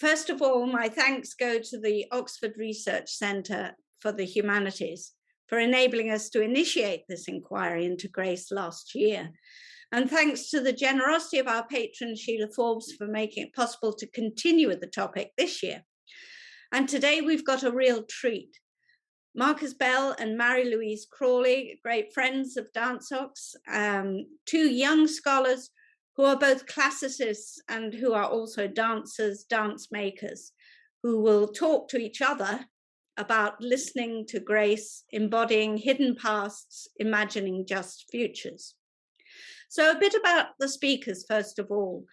First of all, my thanks go to the Oxford Research Centre for the Humanities for enabling us to initiate this inquiry into Grace last year. And thanks to the generosity of our patron, Sheila Forbes, for making it possible to continue with the topic this year. And today we've got a real treat. Marcus Bell and Marie-Louise Crawley, great friends of DANSOX, two young scholars who are both classicists and who are also dancers, dance makers, who will talk to each other about listening to grace, embodying hidden pasts, imagining just futures. So a bit about the speakers, first of all.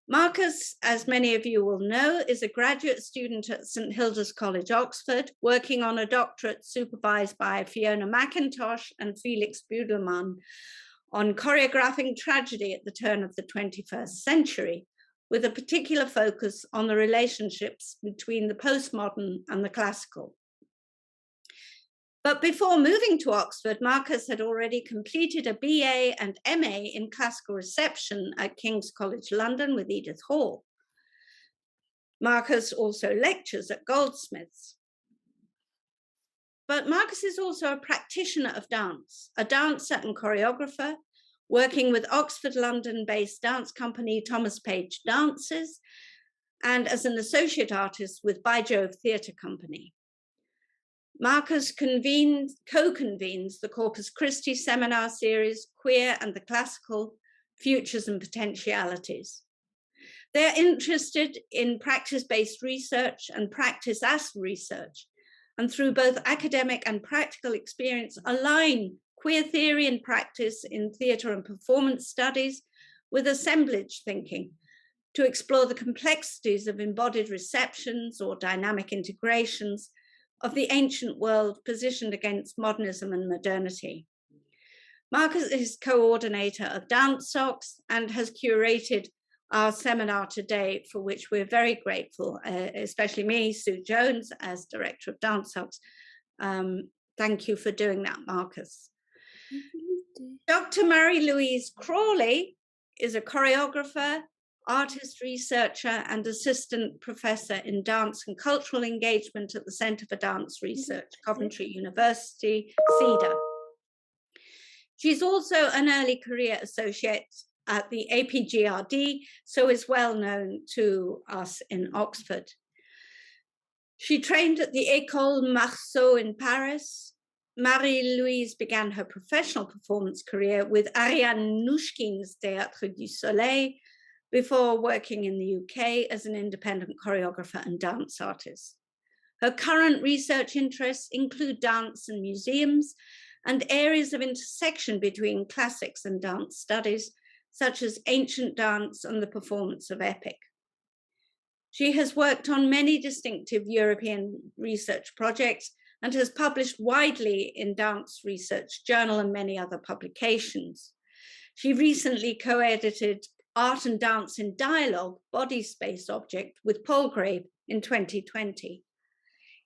Marcus, as many of you will know, is a graduate student at St Hilda's College, Oxford, working on a doctorate supervised by Fiona McIntosh and Felix Budelmann on choreographing tragedy at the turn of the 21st century, with a particular focus on the relationships between the postmodern and the classical. But before moving to Oxford, Marcus had already completed a BA and MA in classical reception at King's College London with Edith Hall. Marcus also lectures at Goldsmiths. But Marcus is also a practitioner of dance, a dancer and choreographer, working with Oxford London-based dance company Thomas Page Dances, and as an associate artist with By Jove Theatre Company. Marcus co-convenes the Corpus Christi seminar series, Queer and the Classical, Futures and Potentialities. They're interested in practice-based research and practice as research, and through both academic and practical experience, align queer theory and practice in theatre and performance studies with assemblage thinking to explore the complexities of embodied receptions or dynamic integrations of the ancient world positioned against modernism and modernity. Marcus is coordinator of DANSOX and has curated our seminar today, for which we're very grateful, especially me, Sue Jones, as director of DANSOX. Thank you for doing that, Marcus. Dr. Marie-Louise Crawley is a choreographer, artist researcher and assistant professor in dance and cultural engagement at the Centre for Dance Research, Coventry University, CEDA. She's also an early career associate at the APGRD, so is well known to us in Oxford. She trained at the École Marceau in Paris. Marie-Louise began her professional performance career with Ariane Nouchkine's Théâtre du Soleil, before working in the UK as an independent choreographer and dance artist. Her current research interests include dance and museums and areas of intersection between classics and dance studies, such as ancient dance and the performance of epic. She has worked on many distinctive European research projects and has published widely in Dance Research Journal and many other publications. She recently co-edited Art and Dance in Dialogue, Body Space Object with Palgrave in 2020.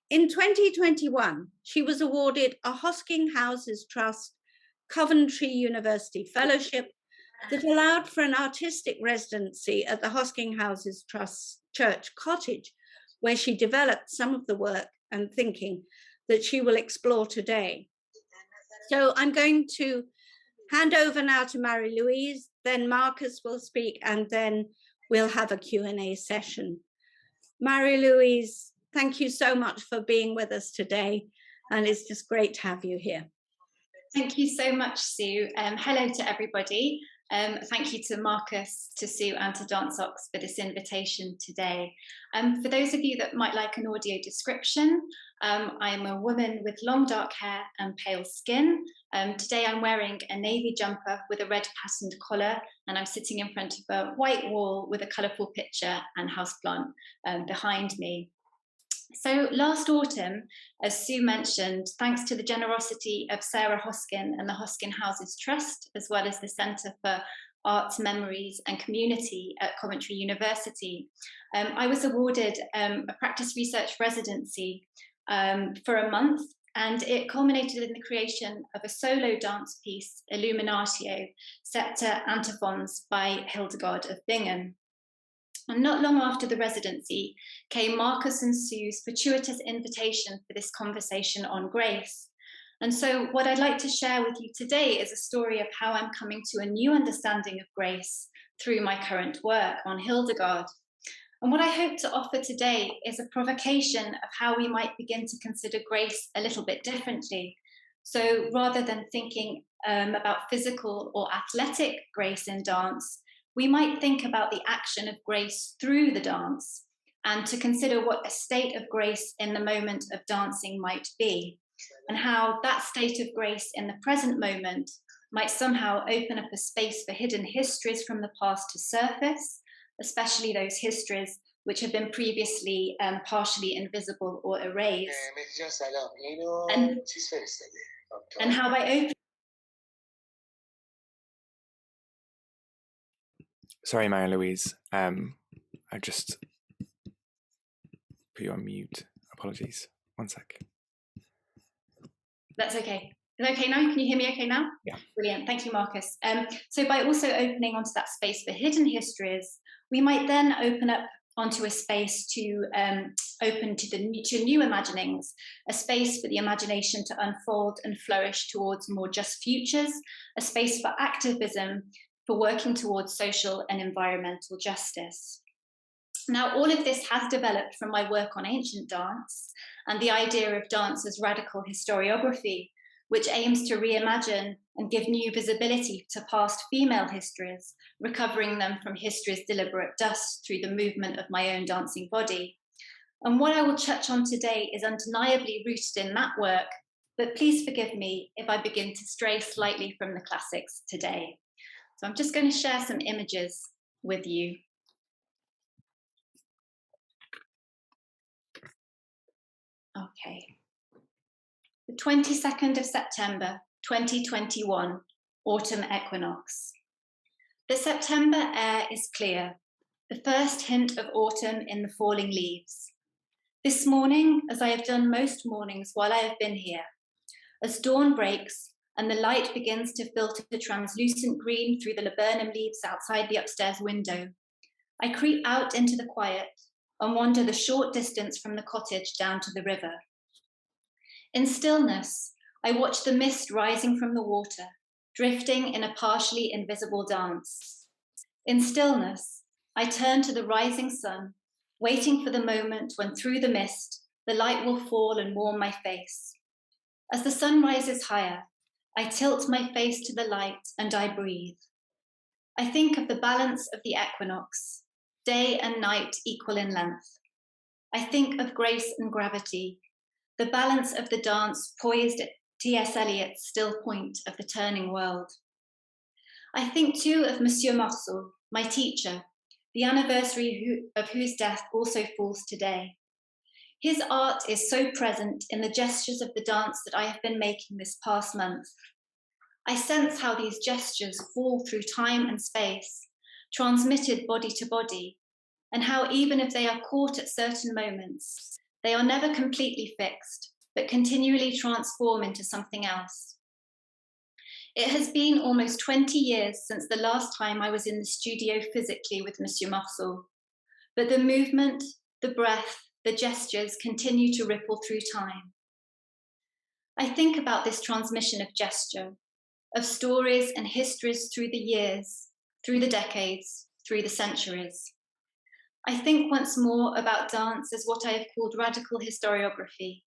In 2021, she was awarded a Hosking Houses Trust Coventry University Fellowship that allowed for an artistic residency at the Hosking Houses Trust Church Cottage, where she developed some of the work and thinking that she will explore today. So I'm going to hand over now to Marie-Louise, then Marcus will speak, and then we'll have a Q&A session. Marie-Louise, thank you so much for being with us today, and it's just great to have you here. Thank you so much, Sue. Hello to everybody. Thank you to Marcus, to Sue and to DANSOX for this invitation today. For those of you that might like an audio description, I'm a woman with long dark hair and pale skin. Today I'm wearing a navy jumper with a red patterned collar, and I'm sitting in front of a white wall with a colourful picture and houseplant behind me. So last autumn, as Sue mentioned, thanks to the generosity of Sarah Hoskin and the Hoskin Houses Trust, as well as the Centre for Arts, Memories and Community at Coventry University, I was awarded a practice research residency for a month, and it culminated in the creation of a solo dance piece, Illuminatio, set to antiphons by Hilda of Bingen. And not long after the residency came Marcus and Sue's fortuitous invitation for this conversation on grace. And so what I'd like to share with you today is a story of how I'm coming to a new understanding of grace through my current work on Hildegard. And what I hope to offer today is a provocation of how we might begin to consider grace a little bit differently. So rather than thinking about physical or athletic grace in dance, we might think about the action of grace through the dance and to consider what a state of grace in the moment of dancing might be, and how that state of grace in the present moment might somehow open up a space for hidden histories from the past to surface, especially those histories which have been previously partially invisible or erased. And how by opening... Sorry, Marie-Louise. I just put you on mute. Apologies. One sec. That's okay. Is it okay now? Can you hear me okay now? Yeah. Brilliant. Thank you, Marcus. So by also opening onto that space for hidden histories, we might then open up onto a space to open to new imaginings, a space for the imagination to unfold and flourish towards more just futures, a space for activism, for working towards social and environmental justice. Now, all of this has developed from my work on ancient dance and the idea of dance as radical historiography, which aims to reimagine and give new visibility to past female histories, recovering them from history's deliberate dust through the movement of my own dancing body. And what I will touch on today is undeniably rooted in that work, but please forgive me if I begin to stray slightly from the classics today. So I'm just going to share some images with you. Okay. The 22nd of September, 2021, autumn equinox. The September air is clear, the first hint of autumn in the falling leaves. This morning, as I have done most mornings while I have been here, as dawn breaks and the light begins to filter the translucent green through the laburnum leaves outside the upstairs window, I creep out into the quiet and wander the short distance from the cottage down to the river. In stillness, I watch the mist rising from the water, drifting in a partially invisible dance. In stillness, I turn to the rising sun, waiting for the moment when through the mist, the light will fall and warm my face. As the sun rises higher, I tilt my face to the light and I breathe. I think of the balance of the equinox, day and night equal in length. I think of grace and gravity, the balance of the dance poised at T.S. Eliot's still point of the turning world. I think too of Monsieur Marceau, my teacher, the anniversary of whose death also falls today. His art is so present in the gestures of the dance that I have been making this past month. I sense how these gestures fall through time and space, transmitted body to body, and how even if they are caught at certain moments, they are never completely fixed, but continually transform into something else. It has been almost 20 years since the last time I was in the studio physically with Monsieur Marceau, but the movement, the breath, the gestures continue to ripple through time. I think about this transmission of gesture, of stories and histories through the years, through the decades, through the centuries. I think once more about dance as what I have called radical historiography,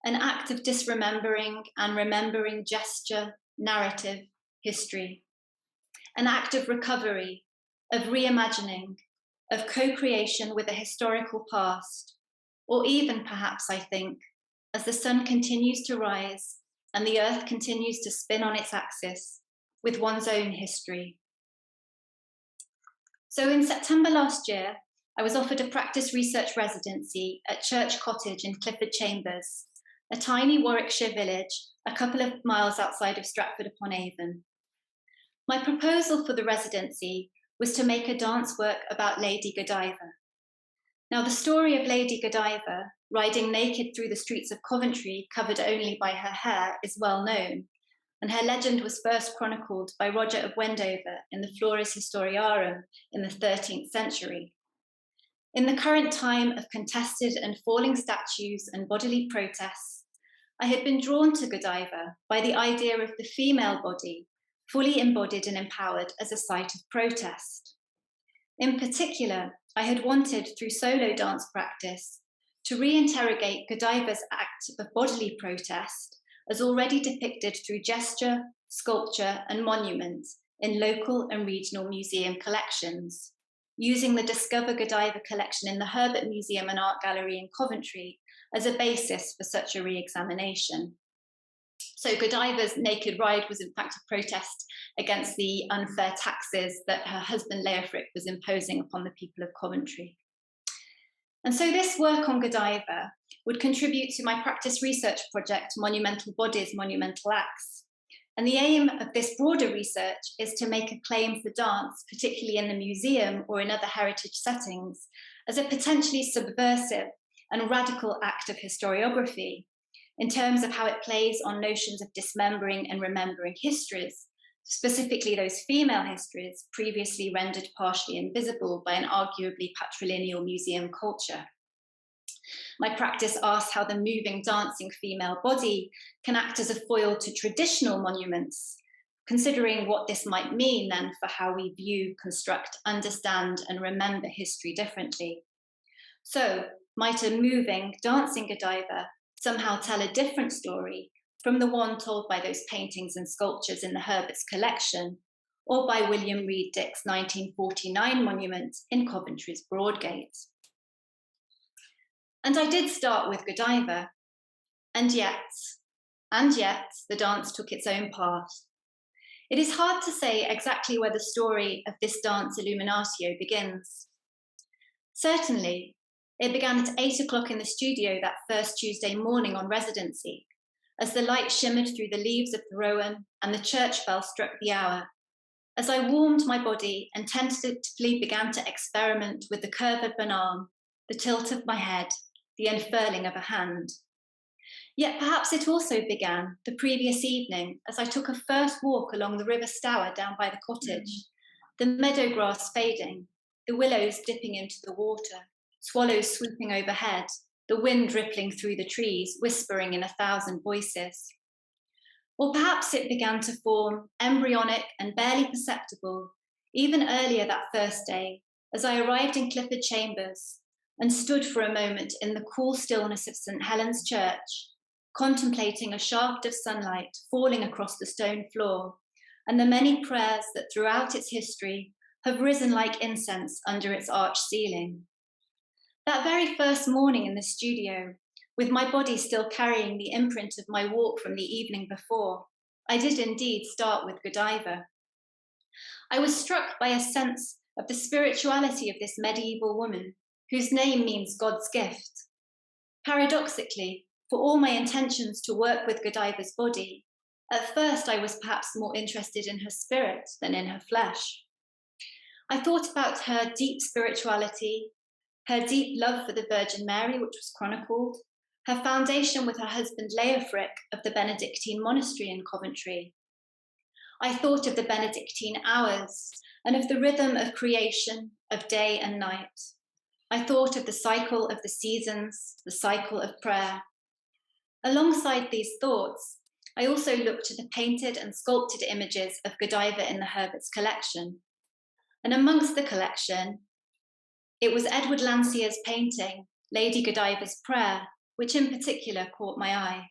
an act of disremembering and remembering gesture, narrative, history, an act of recovery, of reimagining, of co-creation with a historical past, or even perhaps, I think, as the sun continues to rise and the earth continues to spin on its axis with one's own history. So in September last year, I was offered a practice research residency at Church Cottage in Clifford Chambers, a tiny Warwickshire village a couple of miles outside of Stratford-upon-Avon. My proposal for the residency was to make a dance work about Lady Godiva. Now, the story of Lady Godiva, riding naked through the streets of Coventry, covered only by her hair, is well known, and her legend was first chronicled by Roger of Wendover in the Flores Historiarum in the 13th century. In the current time of contested and falling statues and bodily protests, I had been drawn to Godiva by the idea of the female body, fully embodied and empowered as a site of protest. In particular, I had wanted, through solo dance practice, to reinterrogate Godiva's act of bodily protest as already depicted through gesture, sculpture, and monument in local and regional museum collections, using the Discover Godiva collection in the Herbert Museum and Art Gallery in Coventry as a basis for such a re-examination. So Godiva's naked ride was in fact a protest against the unfair taxes that her husband Leofric was imposing upon the people of Coventry. And so this work on Godiva would contribute to my practice research project, Monumental Bodies, Monumental Acts. And the aim of this broader research is to make a claim for dance, particularly in the museum or in other heritage settings, as a potentially subversive and radical act of historiography in terms of how it plays on notions of dismembering and remembering histories, specifically those female histories previously rendered partially invisible by an arguably patrilineal museum culture. My practice asks how the moving, dancing female body can act as a foil to traditional monuments, considering what this might mean then for how we view, construct, understand, and remember history differently. So, might a moving, dancing Godiva somehow tell a different story from the one told by those paintings and sculptures in the Herbert's collection, or by William Reed Dick's 1949 monument in Coventry's Broadgate? And I did start with Godiva, and yet, the dance took its own path. It is hard to say exactly where the story of this dance illuminatio begins. Certainly, it began at 8 o'clock in the studio that first Tuesday morning on residency, as the light shimmered through the leaves of the rowan and the church bell struck the hour, as I warmed my body and tentatively began to experiment with the curve of an arm, the tilt of my head, the unfurling of a hand. Yet perhaps it also began the previous evening as I took a first walk along the River Stour down by the cottage, the meadow grass fading, the willows dipping into the water, swallows swooping overhead, the wind rippling through the trees, whispering in 1,000 voices. Or perhaps it began to form, embryonic and barely perceptible, even earlier that first day, as I arrived in Clifford Chambers and stood for a moment in the cool stillness of St. Helen's Church, contemplating a shaft of sunlight falling across the stone floor and the many prayers that throughout its history have risen like incense under its arched ceiling. That very first morning in the studio, with my body still carrying the imprint of my walk from the evening before, I did indeed start with Godiva. I was struck by a sense of the spirituality of this medieval woman, whose name means God's gift. Paradoxically, for all my intentions to work with Godiva's body, at first I was perhaps more interested in her spirit than in her flesh. I thought about her deep spirituality, her deep love for the Virgin Mary, which was chronicled, her foundation with her husband Leofric of the Benedictine monastery in Coventry. I thought of the Benedictine hours and of the rhythm of creation, of day and night. I thought of the cycle of the seasons, the cycle of prayer. Alongside these thoughts, I also looked to the painted and sculpted images of Godiva in the Herbert's collection. And amongst the collection, it was Edward Landseer's painting, Lady Godiva's Prayer, which in particular caught my eye.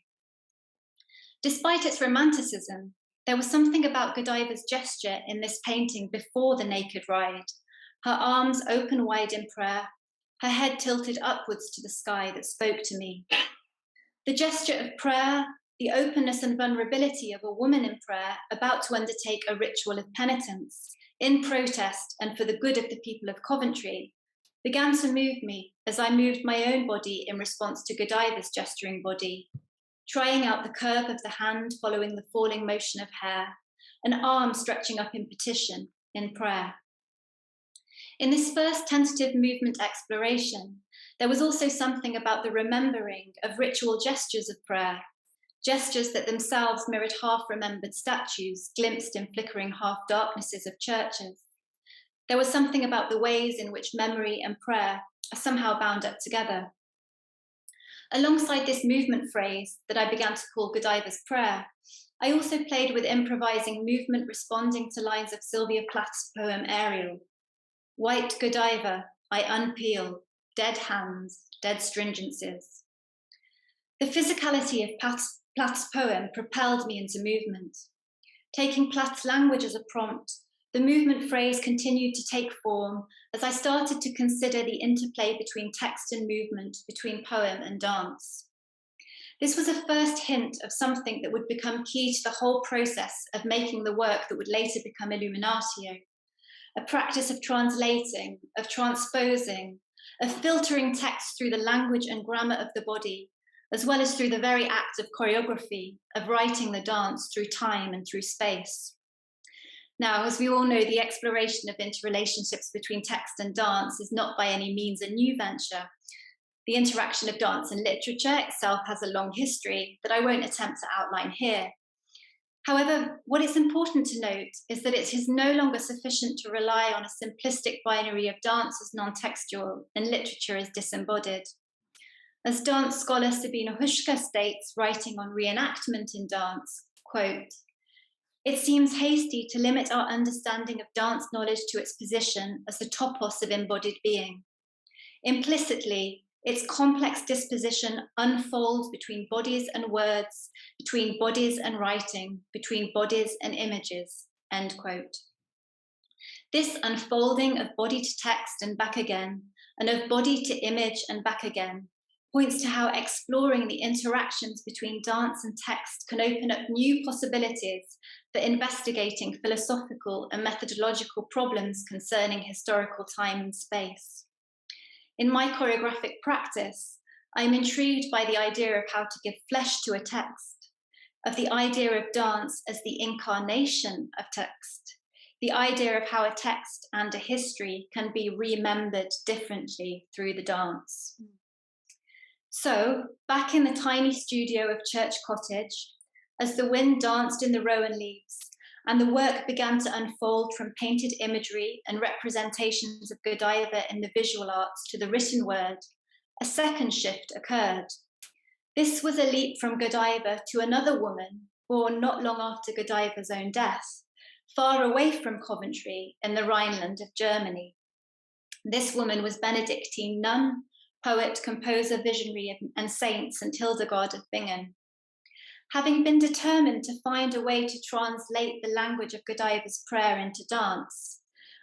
Despite its romanticism, there was something about Godiva's gesture in this painting before the naked ride, her arms open wide in prayer, her head tilted upwards to the sky that spoke to me. The gesture of prayer, the openness and vulnerability of a woman in prayer about to undertake a ritual of penitence, in protest and for the good of the people of Coventry, began to move me as I moved my own body in response to Godiva's gesturing body, trying out the curve of the hand following the falling motion of hair, an arm stretching up in petition, in prayer. In this first tentative movement exploration, there was also something about the remembering of ritual gestures of prayer, gestures that themselves mirrored half-remembered statues glimpsed in flickering half-darknesses of churches. There was something about the ways in which memory and prayer are somehow bound up together. Alongside this movement phrase that I began to call Godiva's prayer, I also played with improvising movement responding to lines of Sylvia Plath's poem Ariel. White Godiva, I unpeel, dead hands, dead stringencies. The physicality of Plath's poem propelled me into movement. Taking Plath's language as a prompt, the movement phrase continued to take form as I started to consider the interplay between text and movement, between poem and dance. This was a first hint of something that would become key to the whole process of making the work that would later become Illuminatio, a practice of translating, of transposing, of filtering text through the language and grammar of the body, as well as through the very act of choreography, of writing the dance through time and through space. Now, as we all know, the exploration of interrelationships between text and dance is not by any means a new venture. The interaction of dance and literature itself has a long history that I won't attempt to outline here. However, what is important to note is that it is no longer sufficient to rely on a simplistic binary of dance as non-textual and literature as disembodied. As dance scholar Sabina Hushka states, writing on reenactment in dance, quote, "It seems hasty to limit our understanding of dance knowledge to its position as the topos of embodied being. Implicitly, its complex disposition unfolds between bodies and words, between bodies and writing, between bodies and images," end quote. This unfolding of body to text and back again, and of body to image and back again, points to how exploring the interactions between dance and text can open up new possibilities for investigating philosophical and methodological problems concerning historical time and space. In my choreographic practice, I am intrigued by the idea of how to give flesh to a text, of the idea of dance as the incarnation of text, the idea of how a text and a history can be remembered differently through the dance. So, back in the tiny studio of Church Cottage, as the wind danced in the rowan leaves and the work began to unfold from painted imagery and representations of Godiva in the visual arts to the written word, a second shift occurred. This was a leap from Godiva to another woman born not long after Godiva's own death, far away from Coventry in the Rhineland of Germany. This woman was Benedictine nun, poet, composer, visionary, and saint St. Hildegard of Bingen. Having been determined to find a way to translate the language of Godiva's prayer into dance,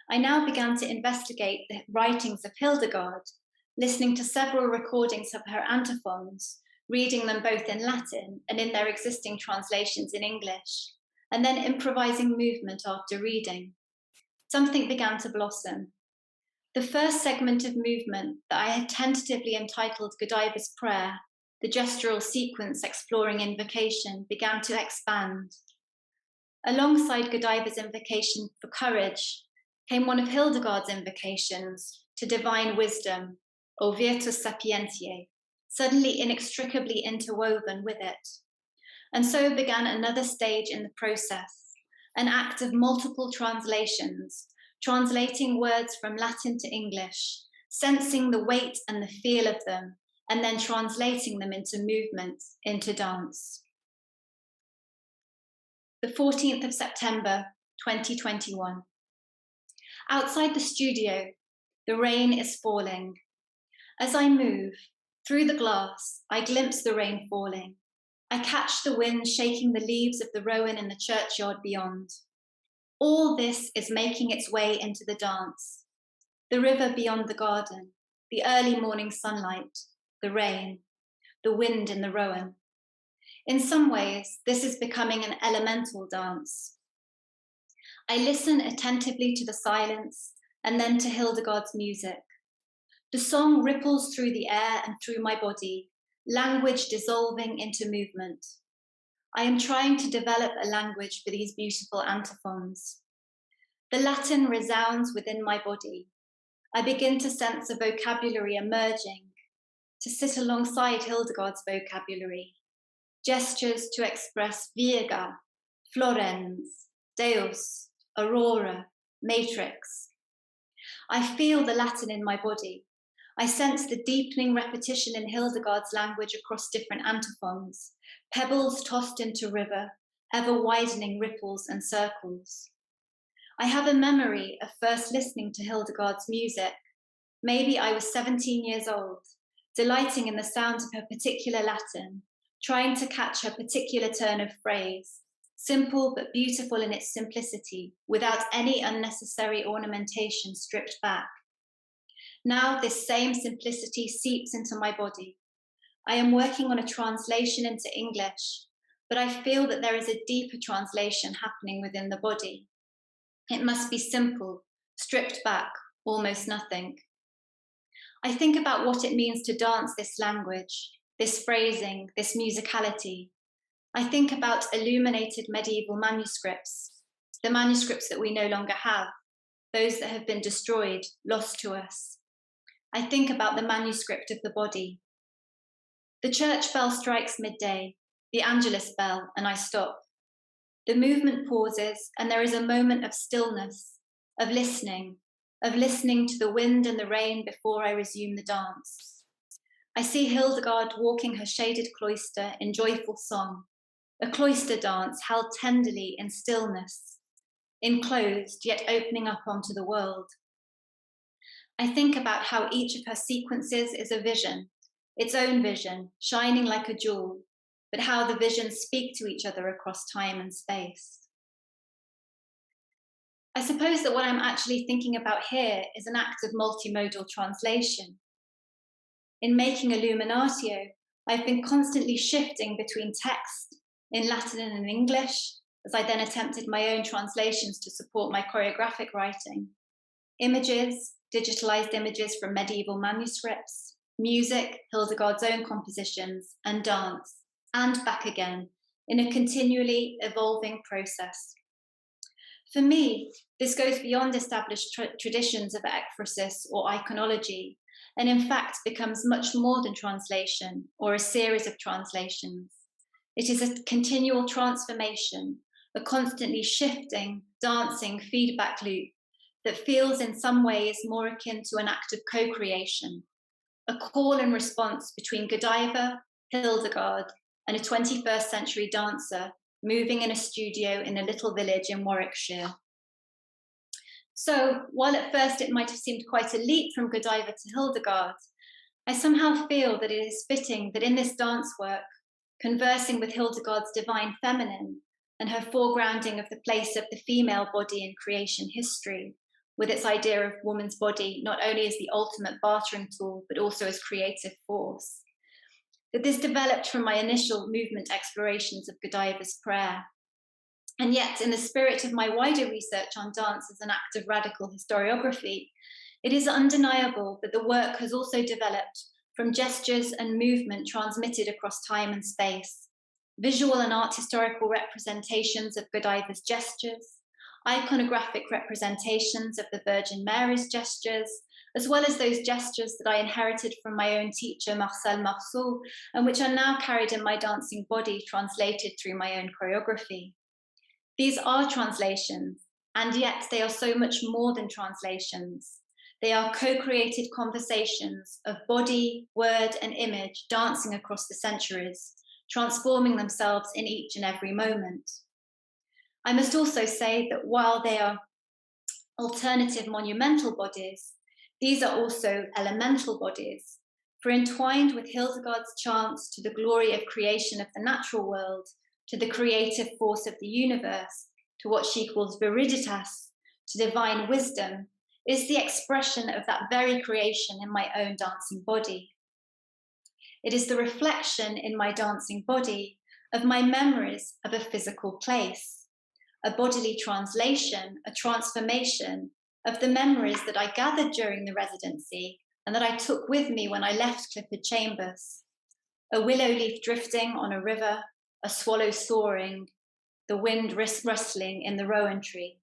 I now began to investigate the writings of Hildegard, listening to several recordings of her antiphons, reading them both in Latin and in their existing translations in English, and then improvising movement after reading. Something began to blossom. The first segment of movement that I had tentatively entitled Godiva's Prayer, the gestural sequence exploring invocation, began to expand. Alongside Godiva's invocation for courage came one of Hildegard's invocations to divine wisdom, O Virtus Sapientiae, suddenly inextricably interwoven with it. And so began another stage in the process, an act of multiple translations, translating words from Latin to English, sensing the weight and the feel of them, and then translating them into movement, into dance. The 14th of September, 2021. Outside the studio, the rain is falling. As I move through the glass, I glimpse the rain falling. I catch the wind shaking the leaves of the rowan in the churchyard beyond. All this is making its way into the dance. The river beyond the garden, the early morning sunlight, the rain, the wind in the rowan. In some ways, this is becoming an elemental dance. I listen attentively to the silence and then to Hildegard's music. The song ripples through the air and through my body, language dissolving into movement. I am trying to develop a language for these beautiful antiphons. The Latin resounds within my body. I begin to sense a vocabulary emerging, to sit alongside Hildegard's vocabulary, gestures to express Virga, Florens, Deus, Aurora, Matrix. I feel the Latin in my body. I sense the deepening repetition in Hildegard's language across different antiphons, pebbles tossed into river, ever widening ripples and circles. I have a memory of first listening to Hildegard's music. Maybe I was 17 years old, delighting in the sound of her particular Latin, trying to catch her particular turn of phrase, simple but beautiful in its simplicity, without any unnecessary ornamentation stripped back. Now this same simplicity seeps into my body. I am working on a translation into English, but I feel that there is a deeper translation happening within the body. It must be simple, stripped back, almost nothing. I think about what it means to dance this language, this phrasing, this musicality. I think about illuminated medieval manuscripts, the manuscripts that we no longer have, those that have been destroyed, lost to us. I think about the manuscript of the body. The church bell strikes midday, the Angelus bell, and I stop. The movement pauses, and there is a moment of stillness, of listening to the wind and the rain before I resume the dance. I see Hildegard walking her shaded cloister in joyful song, a cloister dance held tenderly in stillness, enclosed yet opening up onto the world. I think about how each of her sequences is a vision, its own vision, shining like a jewel, but how the visions speak to each other across time and space. I suppose that what I'm actually thinking about here is an act of multimodal translation. In making Illuminatio, I've been constantly shifting between text in Latin and in English, as I then attempted my own translations to support my choreographic writing, images, digitalized images from medieval manuscripts, music, Hildegard's own compositions, and dance, and back again, in a continually evolving process. For me, this goes beyond established traditions of ekphrasis or iconology, and in fact becomes much more than translation or a series of translations. It is a continual transformation, a constantly shifting, dancing feedback loop that feels in some ways more akin to an act of co-creation, a call and response between Godiva, Hildegard, and a 21st century dancer moving in a studio in a little village in Warwickshire. So while at first it might have seemed quite a leap from Godiva to Hildegard, I somehow feel that it is fitting that in this dance work, conversing with Hildegard's divine feminine and her foregrounding of the place of the female body in creation history, with its idea of woman's body not only as the ultimate bartering tool, but also as creative force, that this developed from my initial movement explorations of Godiva's prayer. And yet, in the spirit of my wider research on dance as an act of radical historiography, it is undeniable that the work has also developed from gestures and movement transmitted across time and space, visual and art historical representations of Godiva's gestures, iconographic representations of the Virgin Mary's gestures, as well as those gestures that I inherited from my own teacher, Marcel Marceau, and which are now carried in my dancing body, translated through my own choreography. These are translations, and yet they are so much more than translations. They are co-created conversations of body, word, and image dancing across the centuries, transforming themselves in each and every moment. I must also say that while they are alternative monumental bodies, these are also elemental bodies, for entwined with Hildegard's chants to the glory of creation of the natural world, to the creative force of the universe, to what she calls viriditas, to divine wisdom, is the expression of that very creation in my own dancing body. It is the reflection in my dancing body of my memories of a physical place, a bodily translation, a transformation of the memories that I gathered during the residency and that I took with me when I left Clifford Chambers. A willow leaf drifting on a river, a swallow soaring, the wind rustling in the rowan tree.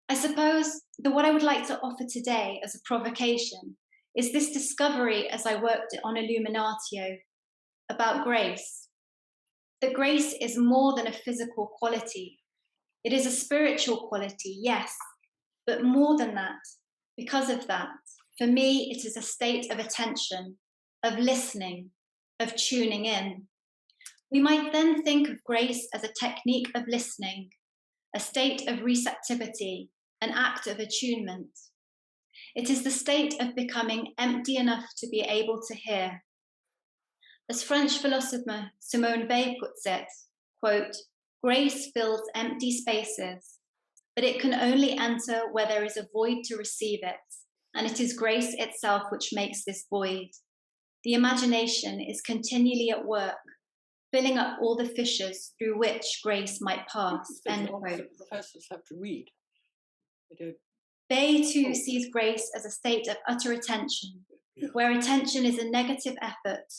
I suppose that what I would like to offer today as a provocation is this discovery as I worked on Illuminatio about grace. That grace is more than a physical quality. It is a spiritual quality, yes, but more than that, because of that, For me, it is a state of attention, of listening, of tuning in. We might then think of grace as a technique of listening, a state of receptivity, an act of attunement. It is the state of becoming empty enough to be able to hear. As French philosopher Simone Weil puts it, quote, "Grace fills empty spaces, but it can only enter where there is a void to receive it, and it is grace itself which makes this void. The imagination is continually at work, filling up all the fissures through which grace might pass." End quote. Professors have to read. Bay too sees grace as a state of utter attention, where attention is a negative effort,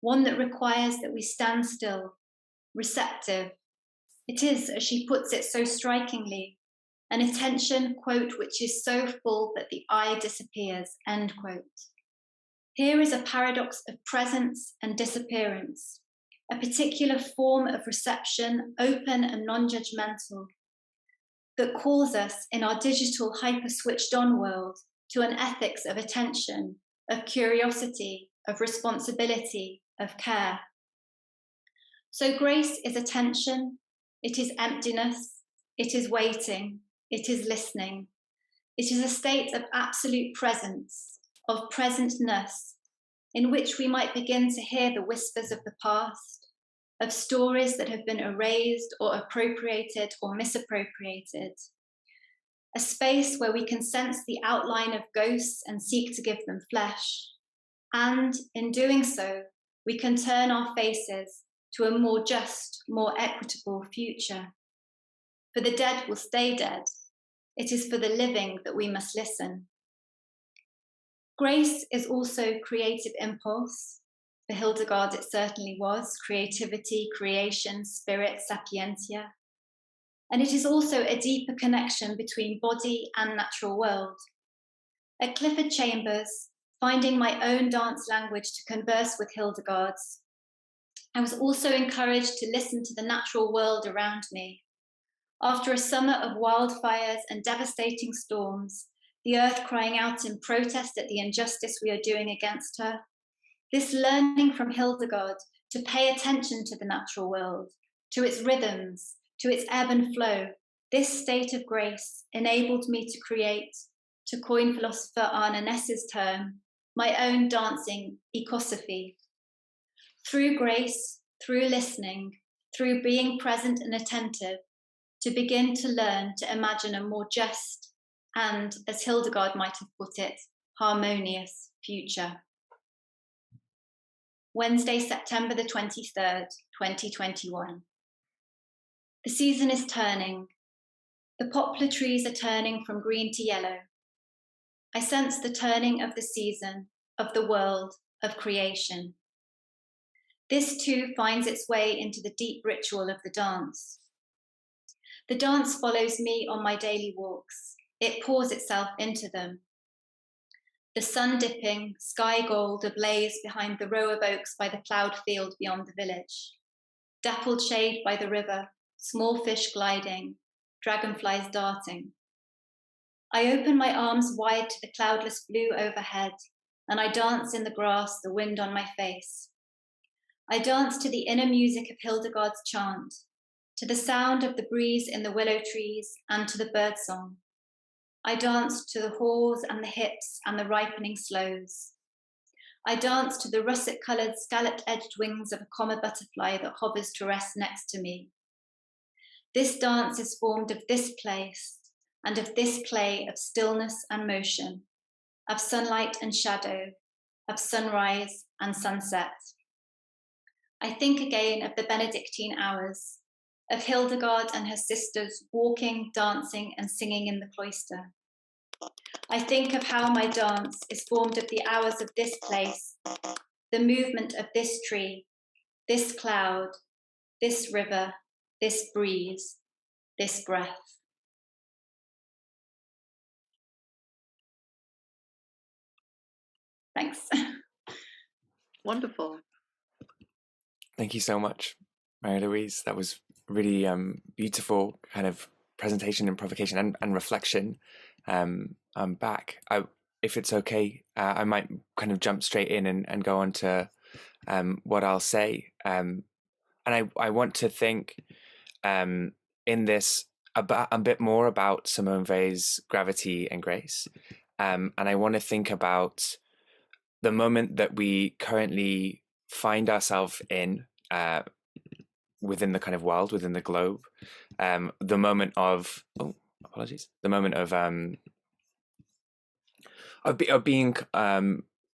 one that requires that we stand still, receptive. It is, as she puts it so strikingly, an attention, quote, "which is so full that the eye disappears," end quote. Here is a paradox of presence and disappearance, a particular form of reception, open and non-judgmental, that calls us in our digital hyper-switched-on world to an ethics of attention, of curiosity, of responsibility, of care. So grace is attention, it is emptiness, it is waiting, it is listening. It is a state of absolute presence, of presentness, in which we might begin to hear the whispers of the past, of stories that have been erased or appropriated or misappropriated. A space where we can sense the outline of ghosts and seek to give them flesh. And in doing so, we can turn our faces to a more just, more equitable future. For the dead will stay dead. It is for the living that we must listen. Grace is also creative impulse. For Hildegard, it certainly was creativity, creation, spirit, sapientia. And it is also a deeper connection between body and natural world. At Clifford Chambers, finding my own dance language to converse with Hildegard's, I was also encouraged to listen to the natural world around me. After a summer of wildfires and devastating storms, the earth crying out in protest at the injustice we are doing against her, this learning from Hildegard to pay attention to the natural world, to its rhythms, to its ebb and flow, this state of grace enabled me to create, to coin philosopher Arne Ness's term, my own dancing ecosophy. Through grace, through listening, through being present and attentive, to begin to learn to imagine a more just and, as Hildegard might have put it, harmonious future. Wednesday, September the 23rd, 2021. The season is turning. The poplar trees are turning from green to yellow. I sense the turning of the season, of the world, of creation. This too finds its way into the deep ritual of the dance. The dance follows me on my daily walks. It pours itself into them. The sun dipping, sky gold ablaze behind the row of oaks by the ploughed field beyond the village. Dappled shade by the river, small fish gliding, dragonflies darting. I open my arms wide to the cloudless blue overhead, and I dance in the grass, the wind on my face. I dance to the inner music of Hildegard's chant, to the sound of the breeze in the willow trees and to the birdsong. I dance to the haws and the hips and the ripening sloes. I dance to the russet-coloured, scalloped-edged wings of a comma butterfly that hovers to rest next to me. This dance is formed of this place and of this play of stillness and motion, of sunlight and shadow, of sunrise and sunset. I think again of the Benedictine hours, of Hildegard and her sisters walking, dancing, and singing in the cloister. I think of how my dance is formed of the hours of this place, the movement of this tree, this cloud, this river, this breeze, this breath. Thanks. Wonderful. Thank you so much, Marie-Louise. That was really beautiful kind of presentation and provocation and reflection. I'm back. if it's okay, I might kind of jump straight in and go on to what I'll say. And I want to think in this about a bit more about Simone Weil's Gravity and Grace. And I want to think about the moment that we currently find ourselves in within the kind of world, within the globe. The moment of, the moment of being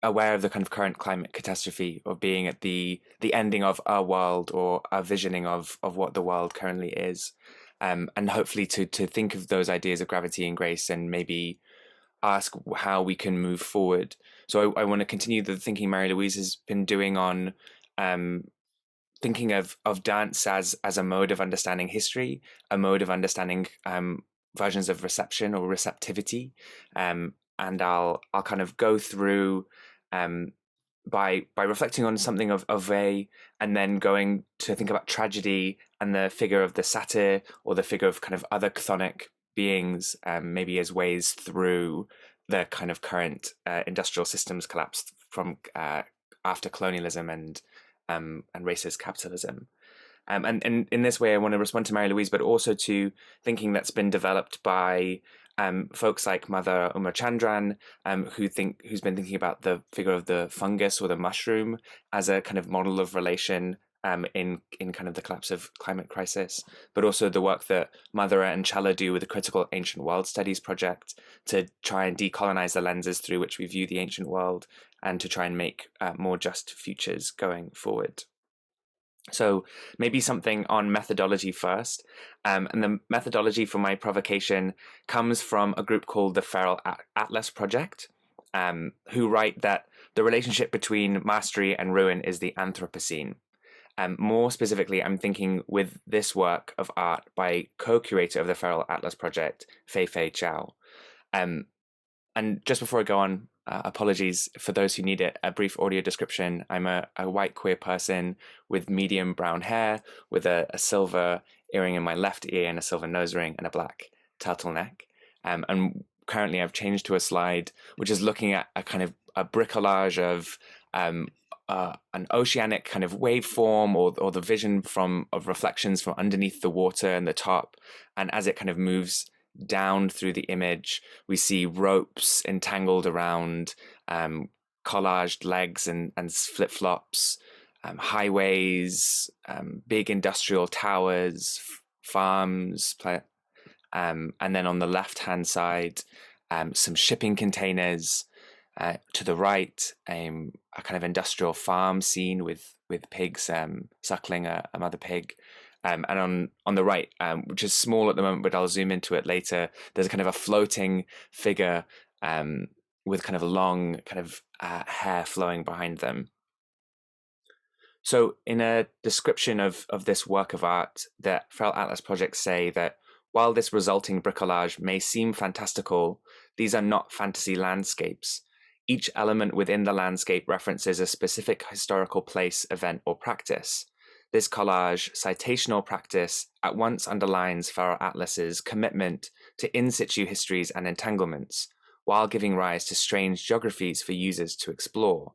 aware of the kind of current climate catastrophe, of being at the ending of our world, or our visioning of what the world currently is, and hopefully to think of those ideas of gravity and grace, and maybe ask how we can move forward. So I want to continue the thinking Marie-Louise has been doing on thinking of dance as a mode of understanding history, a mode of understanding versions of reception or receptivity. And I'll kind of go through by reflecting on something of Weil, and then going to think about tragedy and the figure of the satyr, or the figure of kind of other chthonic beings, maybe as ways through the kind of current industrial systems collapse from after colonialism and racist capitalism. And in this way, I want to respond to Marie-Louise, but also to thinking that's been developed by folks like Mother Uma Chandran, who's been thinking about the figure of the fungus or the mushroom as a kind of model of relation in kind of the collapse of climate crisis, but also the work that Mother and Chella do with the Critical Ancient World Studies project to try and decolonize the lenses through which we view the ancient world, and to try and make more just futures going forward. So maybe something on methodology first. And the methodology for my provocation comes from a group called the Feral Atlas Project, who write that the relationship between mastery and ruin is the Anthropocene. More specifically, I'm thinking with this work of art by co-curator of the Feral Atlas Project, Fei-Fei Zhao. And just before I go on, apologies for those who need it, a brief audio description. I'm a white queer person with medium brown hair, with a silver earring in my left ear and a silver nose ring and a black turtleneck. And currently I've changed to a slide which is looking at a kind of a bricolage of an oceanic kind of waveform, or the vision of reflections from underneath the water and the top. And as it kind of moves down through the image, we see ropes entangled around collaged legs and flip-flops, highways, big industrial towers, farms, and then on the left-hand side, some shipping containers. To the right, a kind of industrial farm scene with pigs suckling a mother pig. And on the right, which is small at the moment, but I'll zoom into it later, there's a kind of a floating figure with kind of long kind of hair flowing behind them. So in a description of this work of art, the Feral Atlas Project say that while this resulting bricolage may seem fantastical, these are not fantasy landscapes. Each element within the landscape references a specific historical place, event, or practice. This collage citational practice at once underlines Feral Atlas's commitment to in situ histories and entanglements, while giving rise to strange geographies for users to explore.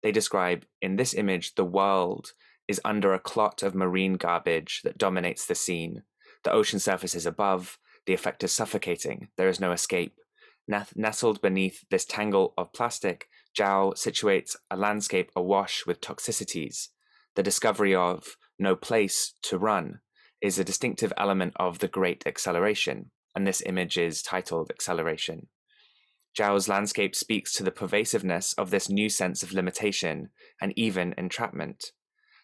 They describe, in this image, the world is under a clot of marine garbage that dominates the scene. The ocean surface is above, the effect is suffocating, there is no escape. Nestled beneath this tangle of plastic, Zhao situates a landscape awash with toxicities. The discovery of no place to run is a distinctive element of the Great Acceleration, and this image is titled Acceleration. Zhao's landscape speaks to the pervasiveness of this new sense of limitation and even entrapment.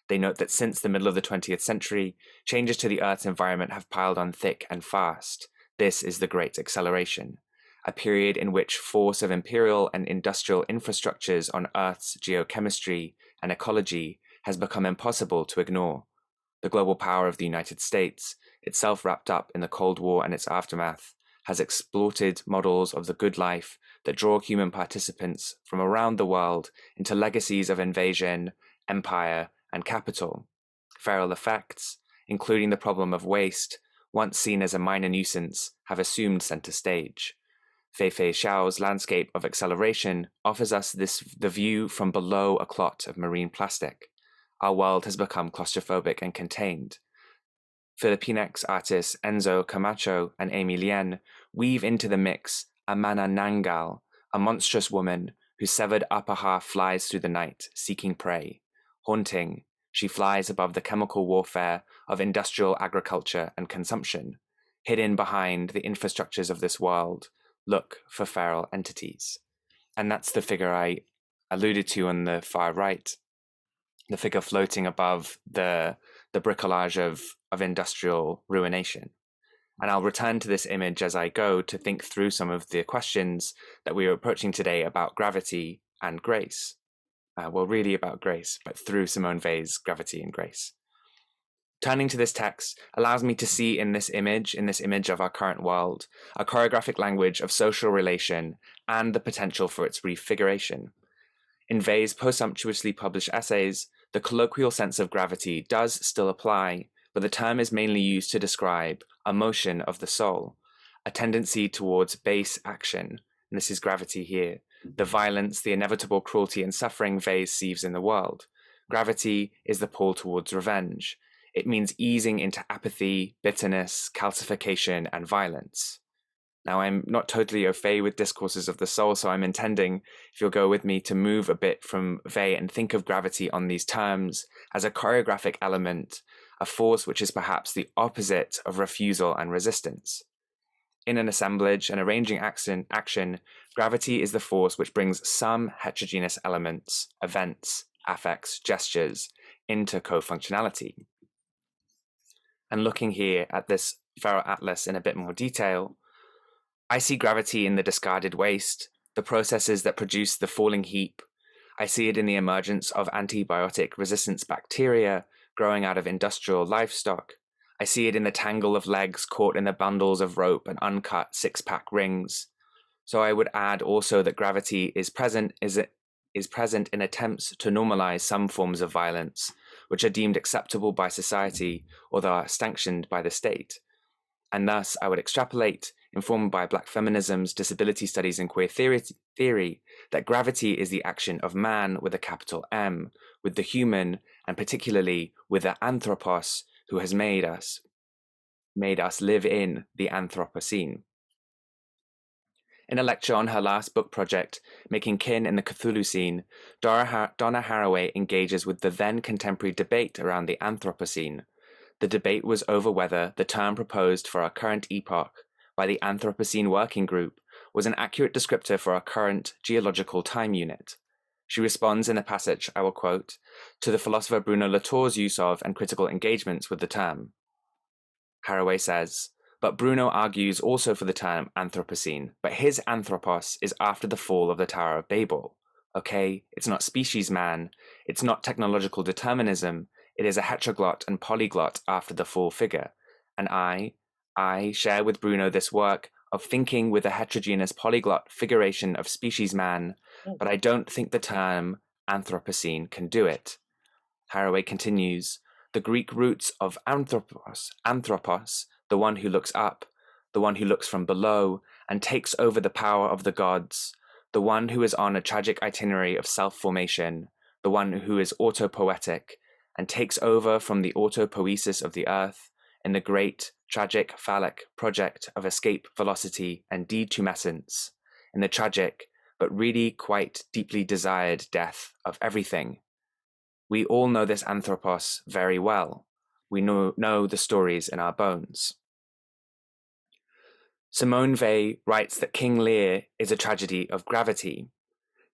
They note that since the middle of the 20th century, changes to the Earth's environment have piled on thick and fast. This is the Great Acceleration, a period in which force of imperial and industrial infrastructures on Earth's geochemistry and ecology has become impossible to ignore. The global power of the United States, itself wrapped up in the Cold War and its aftermath, has exploited models of the good life that draw human participants from around the world into legacies of invasion, empire, and capital. Feral effects, including the problem of waste, once seen as a minor nuisance, have assumed center stage. Fei Fei Xiao's landscape of acceleration offers us the view from below a clot of marine plastic. Our world has become claustrophobic and contained. Filipinx artists Enzo Camacho and Amy Lien weave into the mix a manananggal, a monstrous woman whose severed upper half flies through the night, seeking prey. Haunting, she flies above the chemical warfare of industrial agriculture and consumption. Hidden behind the infrastructures of this world, look for feral entities. And that's the figure I alluded to on the far right, the figure floating above the bricolage of industrial ruination. And I'll return to this image as I go to think through some of the questions that we are approaching today about gravity and grace. Well, really about grace, but through Simone Weil's Gravity and Grace. Turning to this text allows me to see in this image of our current world, a choreographic language of social relation and the potential for its refiguration. In Weil's postsumptuously published essays, the colloquial sense of gravity does still apply, but the term is mainly used to describe a motion of the soul, a tendency towards base action, and this is gravity here, the violence, the inevitable cruelty and suffering Weil sees in the world. Gravity is the pull towards revenge. It means easing into apathy, bitterness, calcification, and violence. Now, I'm not totally au fait with discourses of the soul, so I'm intending, if you'll go with me, to move a bit from Weil and think of gravity on these terms as a choreographic element, a force which is perhaps the opposite of refusal and resistance. In an assemblage, an arranging action, gravity is the force which brings some heterogeneous elements, events, affects, gestures into co-functionality. And looking here at this feral atlas in a bit more detail, I see gravity in the discarded waste, the processes that produce the falling heap. I see it in the emergence of antibiotic resistance bacteria growing out of industrial livestock. I see it in the tangle of legs caught in the bundles of rope and uncut six-pack rings. So I would add also that gravity is present in attempts to normalize some forms of violence, which are deemed acceptable by society or that are sanctioned by the state. And thus, I would extrapolate, informed by Black feminism's disability studies and queer theory, that gravity is the action of man with a capital M, with the human, and particularly with the anthropos, who has made us live in the Anthropocene. In a lecture on her last book project, Making Kin in the Cthulhu Scene, Donna Haraway engages with the then contemporary debate around the Anthropocene. The debate was over whether the term proposed for our current epoch by the Anthropocene Working Group was an accurate descriptor for our current geological time unit. She responds in the passage, I will quote, to the philosopher Bruno Latour's use of and critical engagements with the term. Haraway says, but Bruno argues also for the term Anthropocene, but his anthropos is after the fall of the Tower of Babel. Okay, it's not species man, it's not technological determinism, it is a heteroglot and polyglot after the full figure. And I share with Bruno this work of thinking with a heterogeneous polyglot figuration of species man, but I don't think the term Anthropocene can do it. Haraway continues, the Greek roots of anthropos, the one who looks up, the one who looks from below and takes over the power of the gods, the one who is on a tragic itinerary of self-formation, the one who is autopoetic and takes over from the autopoiesis of the earth in the great, tragic, phallic project of escape velocity and detumescence, in the tragic, but really quite deeply desired death of everything. We all know this anthropos very well. We know the stories in our bones. Simone Weil writes that King Lear is a tragedy of gravity.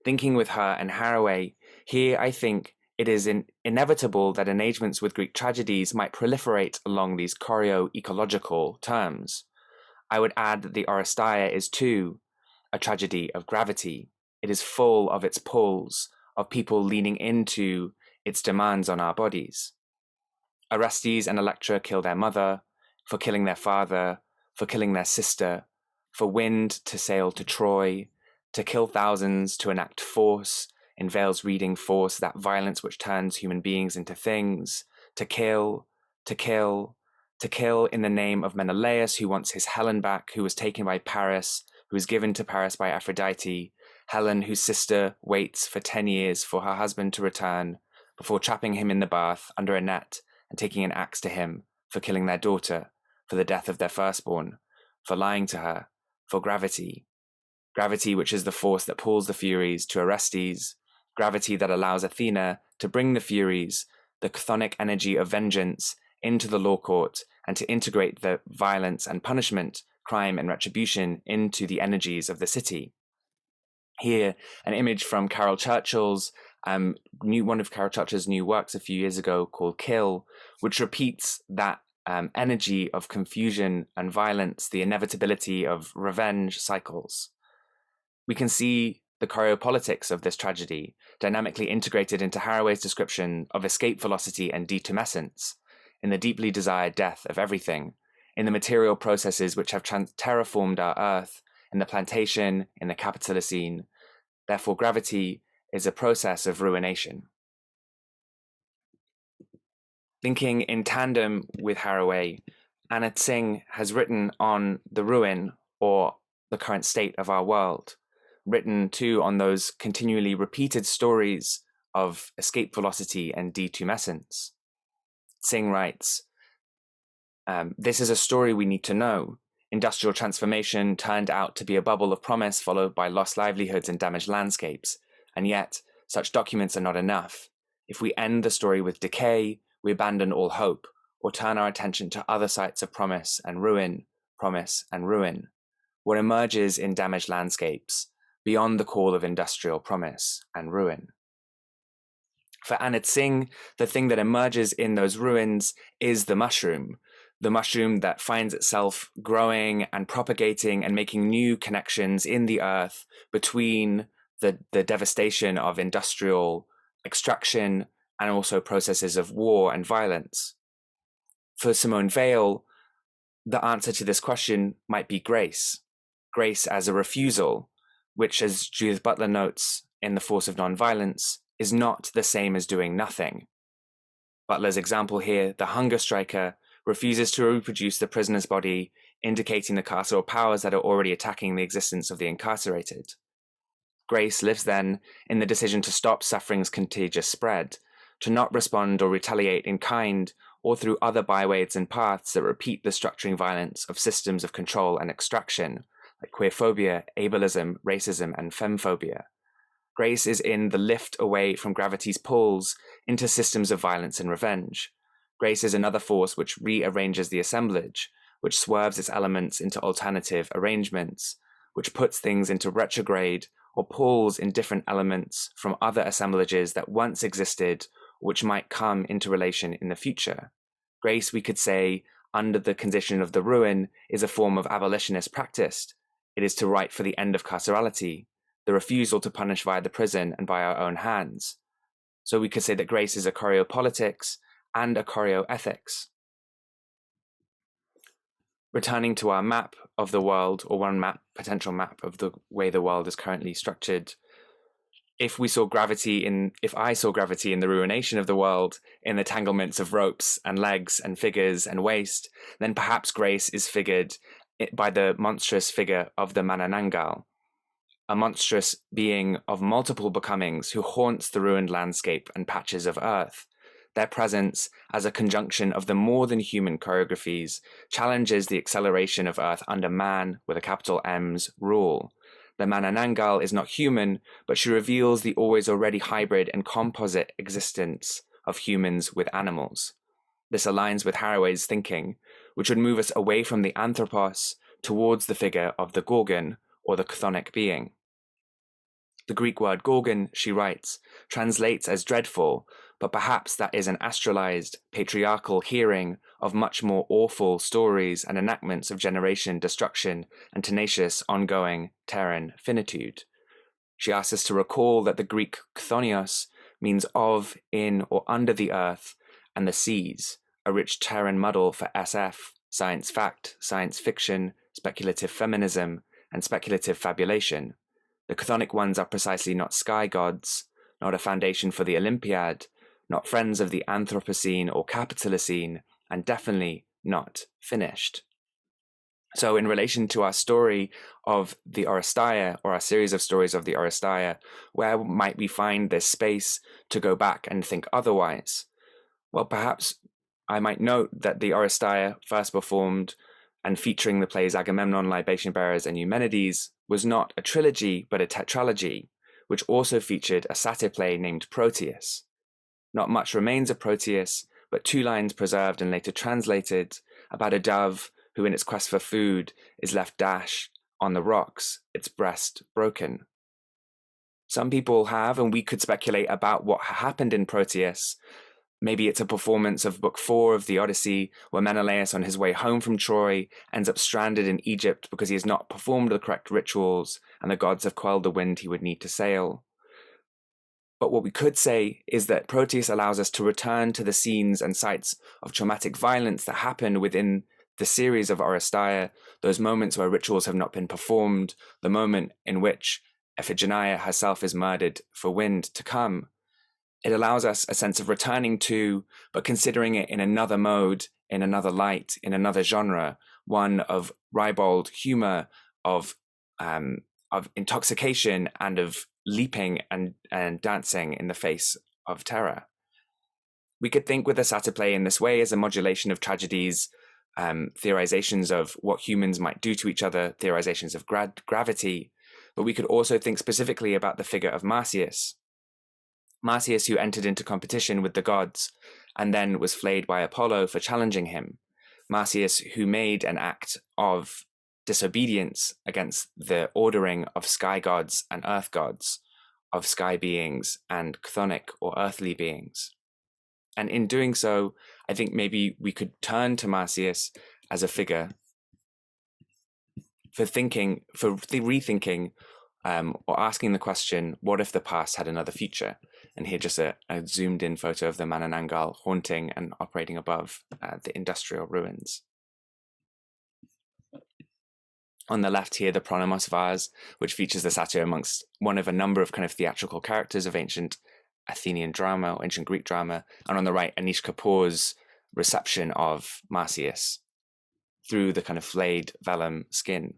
Thinking with her and Haraway, here I think it is inevitable that engagements with Greek tragedies might proliferate along these choreo-ecological terms. I would add that the Oresteia is too a tragedy of gravity. It is full of its pulls, of people leaning into its demands on our bodies. Orestes and Electra kill their mother, for killing their father, for killing their sister, for wind to sail to Troy, to kill thousands, to enact force, in Weil's reading force, that violence which turns human beings into things, to kill in the name of Menelaus, who wants his Helen back, who was taken by Paris, who is given to Paris by Aphrodite, Helen, whose sister waits for 10 years for her husband to return before trapping him in the bath under a net and taking an axe to him for killing their daughter, for the death of their firstborn, for lying to her, for gravity. Gravity, which is the force that pulls the Furies to Orestes, gravity that allows Athena to bring the Furies, the chthonic energy of vengeance, into the law court and to integrate the violence and punishment, crime and retribution into the energies of the city. Here, an image from Carol Churchill's one of Carol Churchill's new works a few years ago called Kill, which repeats that energy of confusion and violence, the inevitability of revenge cycles. We can see the choreopolitics of this tragedy dynamically integrated into Haraway's description of escape velocity and detumescence, in the deeply desired death of everything, in the material processes which have terraformed our Earth, in the plantation, in the Capitalocene. Therefore, gravity is a process of ruination. Linking in tandem with Haraway, Anna Tsing has written on the ruin or the current state of our world, written too on those continually repeated stories of escape velocity and detumescence. Tsing writes, this is a story we need to know. Industrial transformation turned out to be a bubble of promise followed by lost livelihoods and damaged landscapes. And yet, such documents are not enough. If we end the story with decay, we abandon all hope, or turn our attention to other sites of promise and ruin. What emerges in damaged landscapes, beyond the call of industrial promise and ruin. For Anna Tsing, the thing that emerges in those ruins is the mushroom that finds itself growing and propagating and making new connections in the earth between the devastation of industrial extraction and also processes of war and violence. For Simone Weil, the answer to this question might be grace. Grace as a refusal, which, as Judith Butler notes in The Force of Nonviolence, is not the same as doing nothing. Butler's example here, the hunger striker, refuses to reproduce the prisoner's body, indicating the carceral powers that are already attacking the existence of the incarcerated. Grace lives then in the decision to stop suffering's contagious spread, to not respond or retaliate in kind or through other byways and paths that repeat the structuring violence of systems of control and extraction, like queerphobia, ableism, racism, and femphobia. Grace is in the lift away from gravity's pulls into systems of violence and revenge. Grace is another force which rearranges the assemblage, which swerves its elements into alternative arrangements, which puts things into retrograde or pulls in different elements from other assemblages that once existed, or which might come into relation in the future. Grace, we could say, under the condition of the ruin, is a form of abolitionist practice. It is to write for the end of carcerality, the refusal to punish via the prison and by our own hands. So we could say that grace is a choreopolitics and a choreoethics. Returning to our map of the world, or one potential map of the way the world is currently structured, if I saw gravity in the ruination of the world, in the tanglements of ropes and legs and figures and waste, then perhaps grace is figured by the monstrous figure of the Manananggal, a monstrous being of multiple becomings who haunts the ruined landscape and patches of earth. Their presence, as a conjunction of the more than human choreographies, challenges the acceleration of Earth under man, with a capital M's, rule. The Manananggal is not human, but she reveals the always already hybrid and composite existence of humans with animals. This aligns with Haraway's thinking, which would move us away from the anthropos towards the figure of the gorgon, or the chthonic being. The Greek word gorgon, she writes, translates as dreadful, but perhaps that is an astralized, patriarchal hearing of much more awful stories and enactments of generation, destruction, and tenacious, ongoing, terran finitude. She asks us to recall that the Greek chthonios means of, in, or under the earth, and the seas, a rich terran muddle for SF, science fact, science fiction, speculative feminism, and speculative fabulation. The chthonic ones are precisely not sky gods, not a foundation for the Olympiad, not friends of the Anthropocene or Capitalocene, and definitely not finished. So in relation to our story of the Oresteia, or our series of stories of the Oresteia, where might we find this space to go back and think otherwise? Well, perhaps I might note that the Oresteia, first performed and featuring the plays Agamemnon, Libation Bearers, and Eumenides, was not a trilogy, but a tetralogy, which also featured a satyr play named Proteus. Not much remains of Proteus, but 2 lines preserved and later translated about a dove who in its quest for food is left dashed on the rocks, its breast broken. Some people have, and we could speculate about what happened in Proteus. Maybe it's a performance of Book 4 of the Odyssey, where Menelaus, on his way home from Troy, ends up stranded in Egypt because he has not performed the correct rituals, and the gods have quelled the wind he would need to sail. But what we could say is that Proteus allows us to return to the scenes and sites of traumatic violence that happen within the series of Oresteia, those moments where rituals have not been performed, the moment in which Iphigenia herself is murdered for wind to come. It allows us a sense of returning to, but considering it in another mode, in another light, in another genre, one of ribald humor, of intoxication, and of leaping and dancing in the face of terror. We could think with a satyr play in this way as a modulation of tragedies, theorizations of what humans might do to each other, theorizations of gravity, but we could also think specifically about the figure of Marsyas. Marsyas, who entered into competition with the gods and then was flayed by Apollo for challenging him. Marsyas, who made an act of disobedience against the ordering of sky gods and earth gods, of sky beings and chthonic or earthly beings. And in doing so, I think maybe we could turn to Marsyas as a figure for rethinking, or asking the question, what if the past had another future? And here just a zoomed in photo of the Manananggal haunting and operating above the industrial ruins. On the left here, the Pronomos vase, which features the satyr amongst one of a number of kind of theatrical characters of ancient Athenian drama or ancient Greek drama. And on the right, Anish Kapoor's reception of Marsyas through the kind of flayed vellum skin.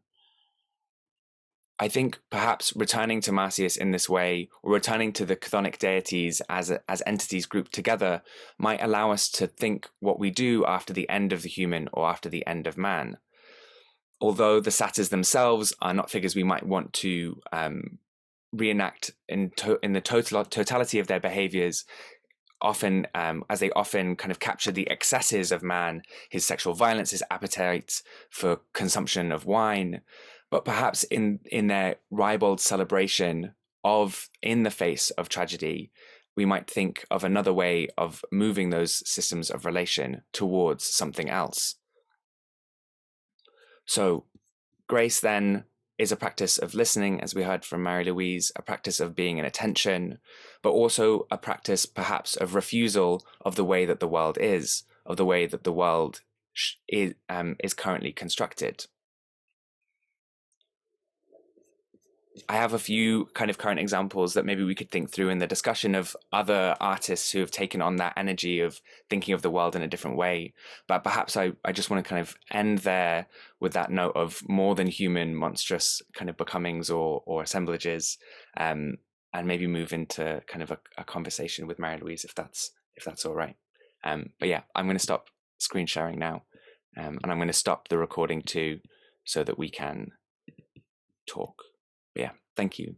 I think perhaps returning to Marsyas in this way, or returning to the chthonic deities as entities grouped together, might allow us to think what we do after the end of the human or after the end of man. Although the satyrs themselves are not figures we might want to reenact in the totality of their behaviors, often as they often kind of capture the excesses of man, his sexual violence, his appetite for consumption of wine, but perhaps in their ribald celebration of in the face of tragedy, we might think of another way of moving those systems of relation towards something else. So grace then is a practice of listening, as we heard from Marie-Louise, a practice of being in attention, but also a practice perhaps of refusal of the way that the world is, of the way that the world is currently constructed. I have a few kind of current examples that maybe we could think through in the discussion of other artists who have taken on that energy of thinking of the world in a different way. But perhaps I just want to kind of end there with that note of more than human, monstrous kind of becomings or assemblages, and maybe move into kind of a conversation with Marie-Louise if that's all right. But yeah, I'm going to stop screen sharing now, and I'm going to stop the recording too, so that we can talk. Yeah, thank you.